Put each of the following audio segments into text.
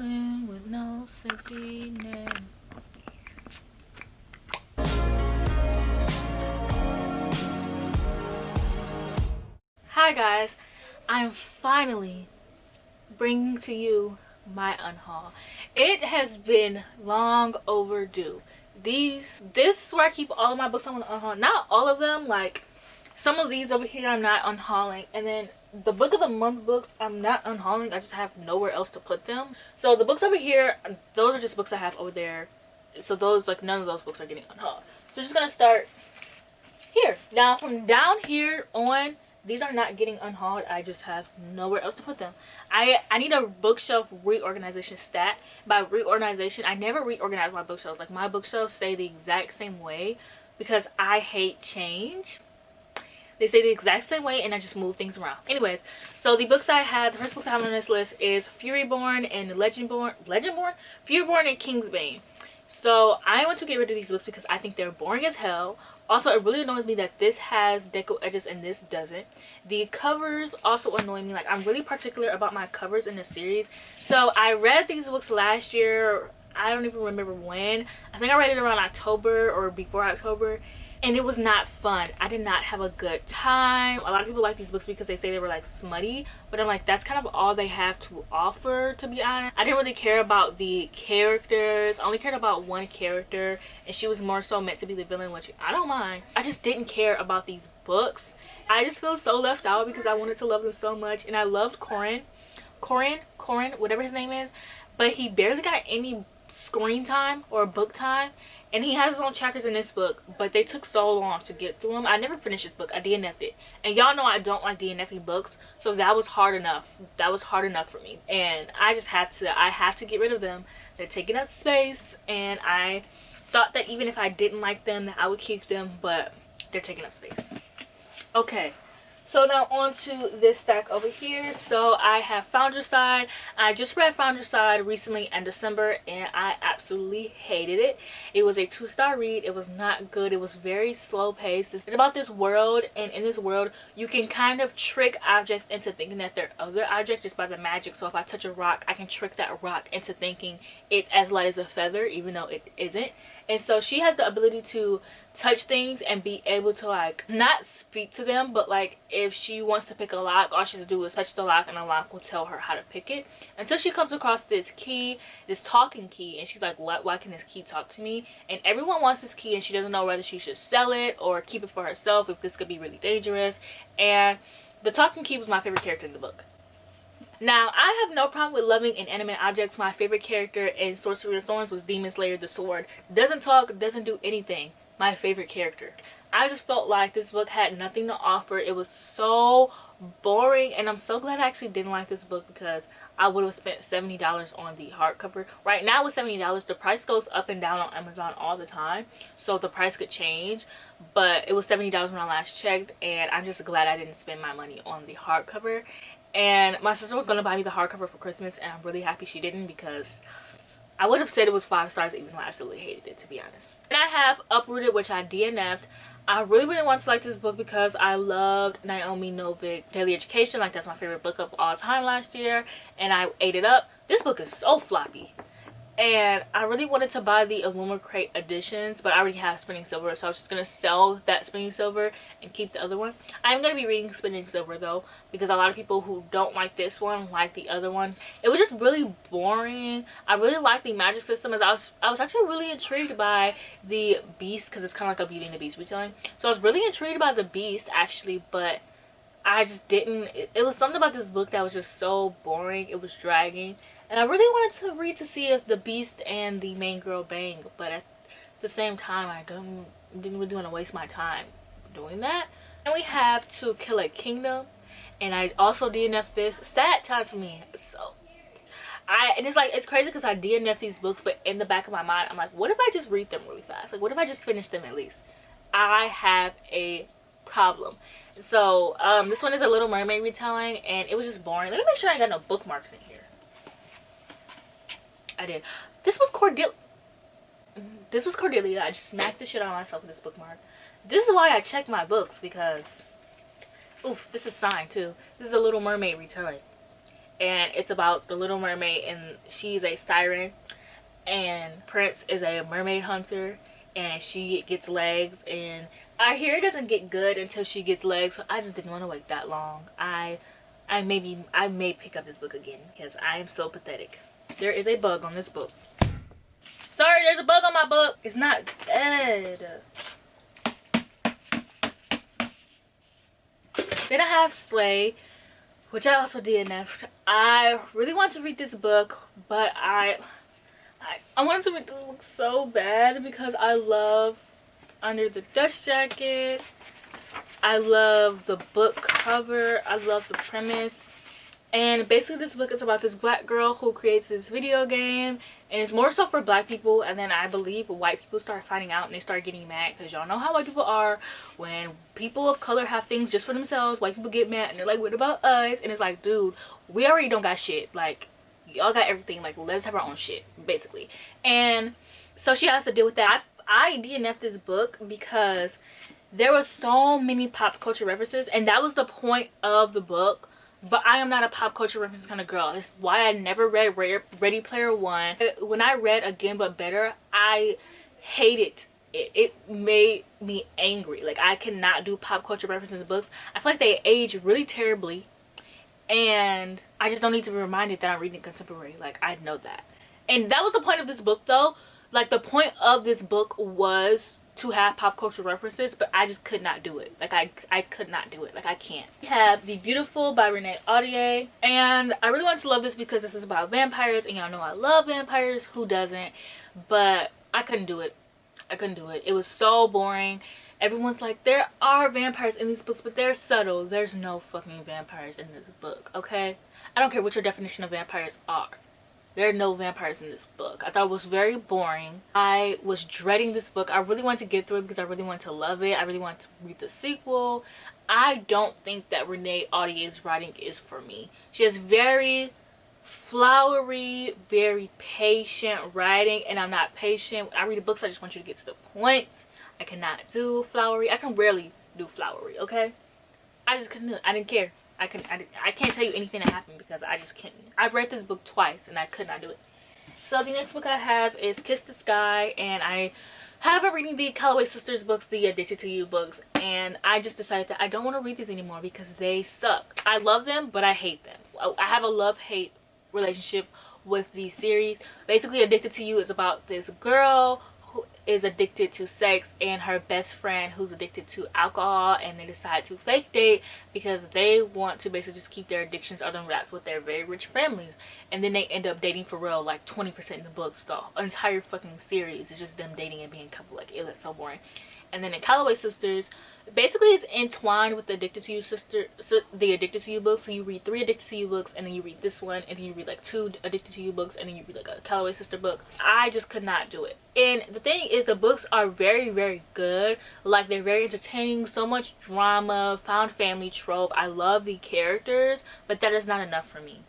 falling with no safety net. Hi guys, I'm finally bringing to you my unhaul. It has been long overdue. This is where I keep all of my books on unhaul. Not all of them, like some of these over here I'm not unhauling, and then the book of the month books I'm not unhauling. I just have nowhere else to put them. So the books over here, those are just books I have over there. So those, like, none of those books are getting unhauled. So just gonna start here. Now from down here on, these are not getting unhauled. I just have nowhere else to put them. I need a bookshelf reorganization stat. By reorganization, I never reorganize my bookshelves. Like, my bookshelves stay the exact same way because I hate change. They stay the exact same way and I just move things around. Anyways, so the books I have, the first books I have on this list is Furyborn and Furyborn and Kingsbane. So I want to get rid of these books because I think they're boring as hell. Also, it really annoys me that this has deco edges and this doesn't. The covers also annoy me. Like, I'm really particular about my covers in the series. So I read these books last year. I don't even remember when. I think I read it around October or before October. And it was not fun. I did not have a good time. A lot of people like these books because they say they were like smutty, but I'm like, that's kind of all they have to offer, to be honest. I didn't really care about the characters. I only cared about one character, and she was more so meant to be the villain, which I don't mind. I just didn't care about these books. I just feel so left out because I wanted to love them so much, and I loved Corin, whatever his name is, but he barely got any screen time or book time. And he has his own chapters in this book, but they took so long to get through them. I never finished this book. I DNF'd it. And y'all know I don't like DNFing books, so that was hard enough. That was hard enough for me. And I just had to, I have to get rid of them. They're taking up space, and I thought that even if I didn't like them, that I would keep them, but they're taking up space. Okay. So now on to this stack over here. So I have Founderside. I just read Founderside recently in December and I absolutely hated it. It was a 2-star read. It was not good. It was very slow paced. It's about this world, and in this world you can kind of trick objects into thinking that they're other objects just by the magic. So if I touch a rock, I can trick that rock into thinking it's as light as a feather, even though it isn't. And so she has the ability to touch things and be able to, like, not speak to them, but like if she wants to pick a lock, all she has to do is touch the lock and the lock will tell her how to pick it, until she comes across this key, this talking key, and she's like, why can this key talk to me? And everyone wants this key and she doesn't know whether she should sell it or keep it for herself, if this could be really dangerous. And the talking key was my favorite character in the book. Now, I have no problem with loving inanimate objects. My favorite character in Sorcery of Thorns was Demon Slayer the Sword. Doesn't talk, doesn't do anything. My favorite character. I just felt like this book had nothing to offer. It was so boring, and I'm so glad I actually didn't like this book because I would have spent $70 on the hardcover. Right now with $70, the price goes up and down on Amazon all the time, so the price could change, but it was $70 when I last checked, and I'm just glad I didn't spend my money on the hardcover. And my sister was going to buy me the hardcover for Christmas, and I'm really happy she didn't because I would have said it was 5 stars even though I absolutely hated it, to be honest. And I have Uprooted, which I DNF'd. I really wanted to like this book because I loved Naomi Novik's Daily Education. Like, that's my favorite book of all time last year, and I ate it up. This book is so floppy. And I really wanted to buy the Illumicrate editions, but I already have Spinning Silver, so I was just going to sell that Spinning Silver and keep the other one. I'm going to be reading Spinning Silver, though, because a lot of people who don't like this one like the other one. It was just really boring. I really liked the magic system, as I was actually really intrigued by the Beast, because it's kind of like a Beauty and the Beast retelling. So I was really intrigued by the Beast, actually, but I just didn't. It was something about this book that was just so boring. It was dragging. And I really wanted to read to see if the Beast and the main girl bang, but at the same time, I didn't really want to waste my time doing that. And we have To Kill a Kingdom, and I also DNF'd this. Sad times for me. So and it's like, it's crazy because I DNF these books, but in the back of my mind, I'm like, what if I just read them really fast? Like, what if I just finish them at least? I have a problem. So this one is a Little Mermaid retelling, and it was just boring. Let me make sure I ain't got no bookmarks in here. I did. This was Cordelia. I just smacked the shit out of myself with this bookmark. This is why I check my books, because oof, this is signed too. This is a Little Mermaid retelling, and it's about the Little Mermaid, and she's a siren, and Prince is a mermaid hunter, and she gets legs, and I hear it doesn't get good until she gets legs, so I just didn't want to wait that long. I may pick up this book again because I am so pathetic. There is a bug on this book. Sorry, there's a bug on my book. It's not dead. Then I have Sleigh, which I also DNF'd. I really want to read this book, but I wanted to read this book so bad because I love Under the Dust Jacket. I love the book cover. I love the premise. And basically this book is about this black girl who creates this video game, and it's more so for black people, and then I believe white people start finding out and they start getting mad because y'all know how white people are. When people of color have things just for themselves, white people get mad and they're like, what about us? And it's like, dude, we already don't got shit. Like, y'all got everything. Like, let's have our own shit, basically. And so she has to deal with that. I DNF'd this book because there was so many pop culture references, and that was the point of the book. But I am not a pop culture reference kind of girl. It's why I never read Ready Player One. When I read Again But Better, I hated it. It made me angry. Like, I cannot do pop culture references in books. I feel like they age really terribly, and I just don't need to be reminded that I'm reading contemporary. Like, I know that. And that was the point of this book, though. Like, the point of this book was to have pop culture references, but I just could not do it. Like, I could not do it. Like, I can't. We have The Beautiful by Renegades, and I really wanted to love this because this is about vampires, and y'all know I love vampires. Who doesn't? But I couldn't do it. I couldn't do it. It was so boring. Everyone's like, there are vampires in these books, but they're subtle. There's no fucking vampires in this book, okay? I don't care what your definition of vampires are. There are no vampires in this book. I thought it was very boring. I was dreading this book. I really wanted to get through it because I really wanted to love it. I really wanted to read the sequel. I don't think that Renee Audier's writing is for me. She has very flowery, very patient writing, and I'm not patient. I read the books, I just want you to get to the point. I cannot do flowery. I can rarely do flowery, okay? I just couldn't do it. I didn't care. I can't tell you anything that happened because I just couldn't. I've read this book twice and I could not do it. So the next book I have is Kiss the Sky, and I have been reading the Calloway Sisters books, the Addicted to You books, and I just decided that I don't want to read these anymore because they suck. I love them, but I hate them. I have a love-hate relationship with the series. Basically, Addicted to You is about this girl who is addicted to sex and her best friend who's addicted to alcohol, and they decide to fake date because they want to basically just keep their addictions under wraps with their very rich families. And then they end up dating for real, like 20% in the books. The entire fucking series is just them dating and being a couple. Like, ew, that's so boring. And then in Calloway Sisters, basically it's entwined with the Addicted to You the Addicted to You books. So you read 3 Addicted to You books, and then you read this one, and then you read like 2 Addicted to You books, and then you read like a Calloway Sister book. I just could not do it. And the thing is, the books are very, very good. Like, they're very entertaining, so much drama, found family trope. I love the characters, but that is not enough for me.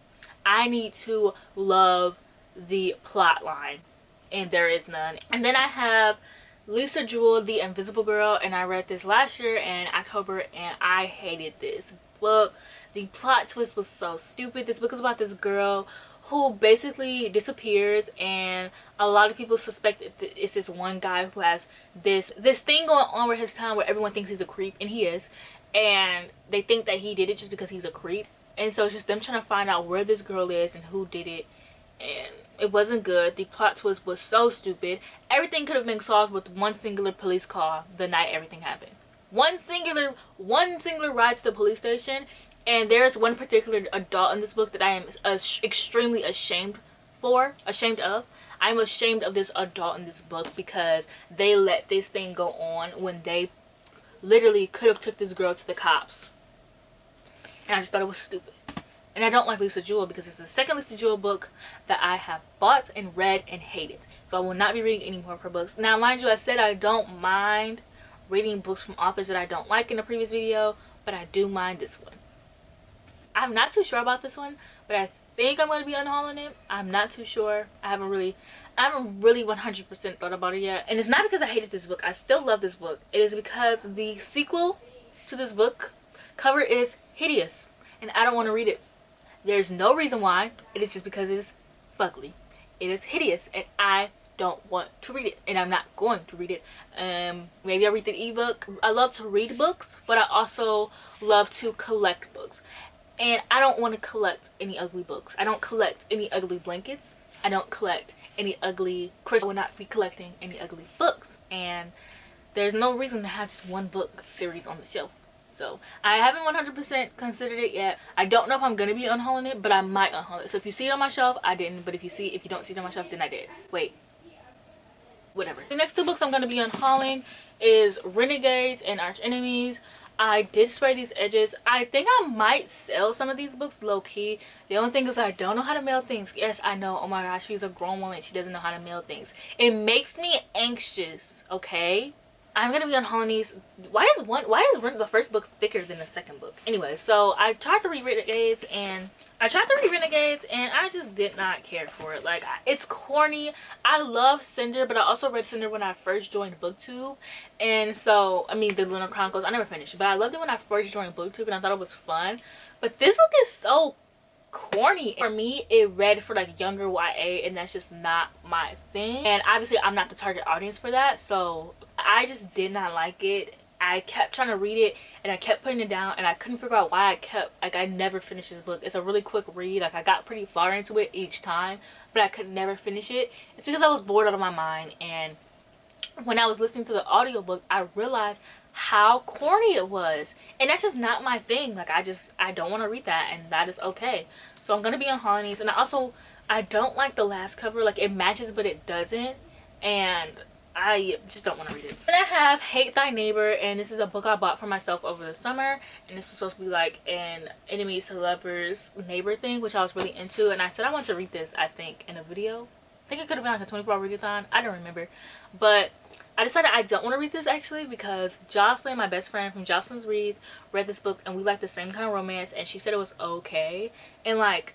I need to love the plot line, and there is none. And then I have Lisa Jewell, The Invisible Girl, and I read this last year in October, and I hated this book. The plot twist was so stupid. This book is about this girl who basically disappears, and a lot of people suspect it's this one guy who has this thing going on with his town where everyone thinks he's a creep, and he is, and they think that he did it just because he's a creep. And so it's just them trying to find out where this girl is and who did it, and it wasn't good. The plot twist was so stupid. Everything could have been solved with one singular police call the night everything happened. One singular ride to the police station. And there's one particular adult in this book that I am extremely ashamed of. I'm ashamed of this adult in this book because they let this thing go on when they literally could have took this girl to the cops. And I just thought it was stupid. And I don't like Lisa Jewell because it's the second Lisa Jewell book that I have bought and read and hated. So I will not be reading any more of her books. Now, mind you, I said I don't mind reading books from authors that I don't like in the previous video, but I do mind this one. I'm not too sure about this one, but I think I'm going to be unhauling it. I'm not too sure. I haven't really 100% thought about it yet. And it's not because I hated this book. I still love this book. It is because the sequel to this book cover is hideous, and I don't want to read it. There's no reason why. It is just because it is fugly. It is hideous, and I don't want to read it, and I'm not going to read it. Maybe I'll read the ebook. I love to read books, but I also love to collect books, and I don't want to collect any ugly books. I don't collect any ugly blankets. I don't collect any ugly crystals. I will not be collecting any ugly books, and there's no reason to have just one book series on the shelf. So I haven't 100% considered it yet. I don't know if I'm gonna be unhauling it, but I might unhaul it. So if you see it on my shelf, I didn't. But if you don't see it on my shelf, then I did. Wait, whatever. The next two books I'm gonna be unhauling is Renegades and Arch Enemies. I did spray these edges. I think I might sell some of these books low-key. The only thing is I don't know how to mail things. Yes, I know. Oh my gosh, she's a grown woman. She doesn't know how to mail things. It makes me anxious, okay? I'm gonna be unhauling these. Why is the first book thicker than the second book? Anyway, so I tried to read Renegades and I just did not care for it. Like, it's corny. I love Cinder, but I also read Cinder when I first joined BookTube, and so I mean the Lunar Chronicles. I never finished it, but I loved it when I first joined BookTube, and I thought it was fun. But this book is so corny. For me, it read for like younger YA, and that's just not my thing, and obviously I'm not the target audience for that, so I just did not like it. I kept trying to read it and I kept putting it down, and I couldn't figure out why I never finished this book. It's a really quick read. Like, I got pretty far into it each time, but I could never finish it. It's because I was bored out of my mind, and when I was listening to the audiobook, I realized how corny it was, and that's just not my thing. Like, I don't want to read that, and that is okay. So I'm gonna be unhauling these, and I don't like the last cover. Like, it matches but it doesn't, and I just don't want to read it. Then I have Hate Thy Neighbor, and this is a book I bought for myself over the summer, and this was supposed to be like an enemies to lovers neighbor thing, which I was really into, and I said I want to read this, I think, in a video. I think it could have been like a 24-hour readathon. I don't remember, but I decided I don't want to read this actually because Jocelyn, my best friend from Jocelyn's Reads, read this book, and we like the same kind of romance, and she said it was okay, and like,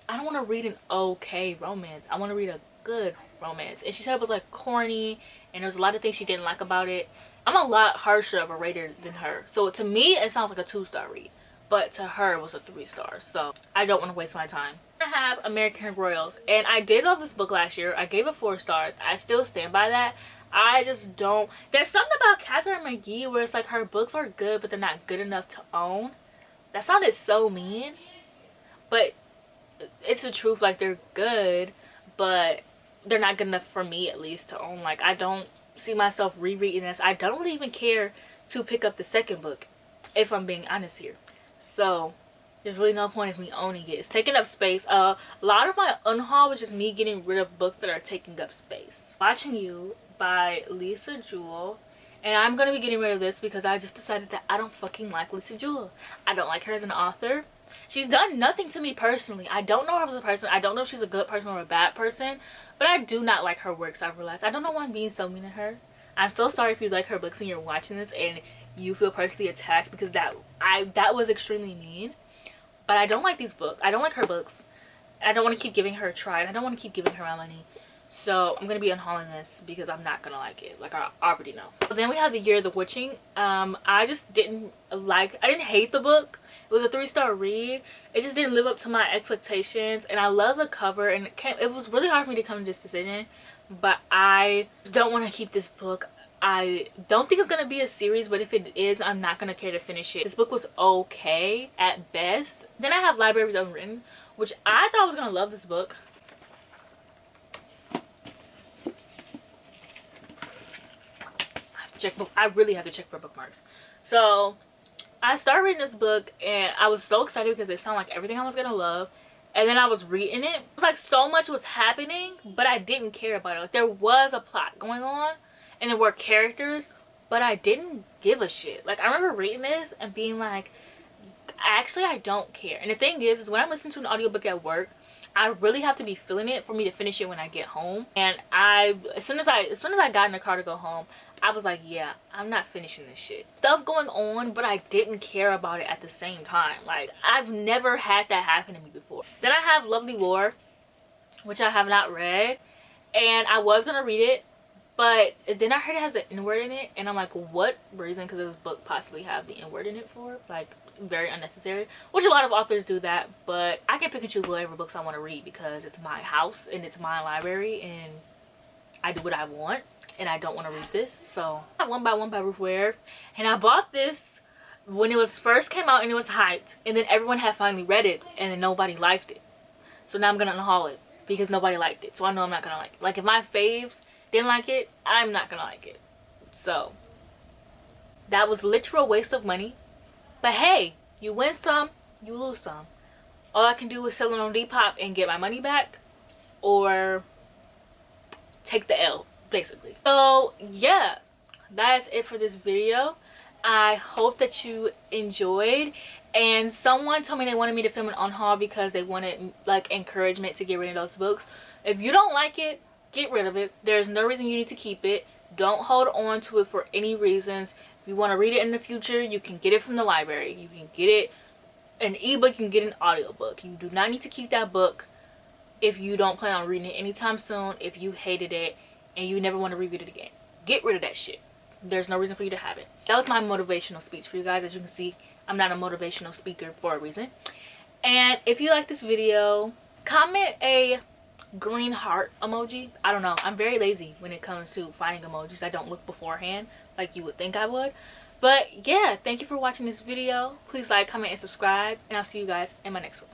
I don't want to read an okay romance. I want to read a good romance, and she said it was like corny, and there was a lot of things she didn't like about it. I'm a lot harsher of a rater than her, so to me it sounds like a 2-star read, but to her it was a 3 stars, so I don't want to waste my time. I have American Royals, and I did love this book last year. I gave it 4 stars. I still stand by that. I just don't, there's something about Catherine McGee where it's like her books are good but they're not good enough to own. That sounded so mean, but it's the truth. Like, they're good but they're not good enough for me, at least, to own. Like, I don't see myself rereading this. I don't really even care to pick up the second book, if I'm being honest here. So there's really no point of me owning it. It's taking up space. A lot of my unhaul was just me getting rid of books that are taking up space. Watching You by Lisa Jewell, and I'm gonna be getting rid of this because I just decided that I don't fucking like Lisa Jewell. I don't like her as an author. She's done nothing to me personally. I don't know her as a person. I don't know if she's a good person or a bad person, but I do not like her works, I've realized. I don't know why I'm being so mean to her. I'm so sorry if you like her books and you're watching this and you feel personally attacked, because that was extremely mean. But I don't like these books. I don't like her books. I don't want to keep giving her a try. And I don't want to keep giving her my money. So I'm going to be unhauling this because I'm not going to like it. Like, I already know. So then we have The Year of the Witching. I just didn't hate the book. It was a 3-star read. It just didn't live up to my expectations, and I love the cover, and it was really hard for me to come to this decision, but I don't want to keep this book. I don't think it's going to be a series, but if it is, I'm not going to care to finish it. This book was okay at best. Then I have Libraries Unwritten, which I thought I was going to love this book. I really have to check for bookmarks. So I started reading this book and I was so excited because it sounded like everything I was gonna love, and then I was reading it. It was like so much was happening, but I didn't care about it. Like, there was a plot going on and there were characters, but I didn't give a shit. Like, I remember reading this and being like, actually I don't care. And the thing is when I'm listening to an audiobook at work, I really have to be feeling it for me to finish it when I get home. And as soon as I got in the car to go home, I was like, yeah, I'm not finishing this shit. Stuff going on, but I didn't care about it at the same time. Like, I've never had that happen to me before. Then I have Lovely War, which I have not read, and I was gonna read it, but then I heard it has the N-word in it, and I'm like, what reason could this book possibly have the N-word in it for? Like, very unnecessary, which a lot of authors do that. But I can pick and choose whatever books I want to read because it's my house and it's my library and I do what I want, and I don't want to read this. So One by One by Ruth Ware, and I bought this when it was first came out and it was hyped, and then everyone had finally read it and then nobody liked it. So now I'm gonna unhaul it because nobody liked it. So I know I'm not gonna like it. Like if my faves didn't like it, I'm not gonna like it. So that was literal waste of money. But hey, you win some, you lose some. All I can do is sell it on Depop and get my money back, or take the L, basically. So yeah, that's it for this video. I hope that you enjoyed. And someone told me they wanted me to film an unhaul because they wanted like encouragement to get rid of those books. If you don't like it, get rid of it. There's no reason you need to keep it. Don't hold on to it for any reasons. If you want to read it in the future, you can get it from the library. You can get it an ebook, you can get an audiobook. You do not need to keep that book if you don't plan on reading it anytime soon, if you hated it and you never want to reread it again. Get rid of that shit. There's no reason for you to have it. That was my motivational speech for you guys. As you can see, I'm not a motivational speaker for a reason. And if you like this video, comment a green heart emoji. I don't know, I'm very lazy when it comes to finding emojis. I don't look beforehand like you would think I would. But yeah, thank you for watching this video. Please like, comment, and subscribe, and I'll see you guys in my next one.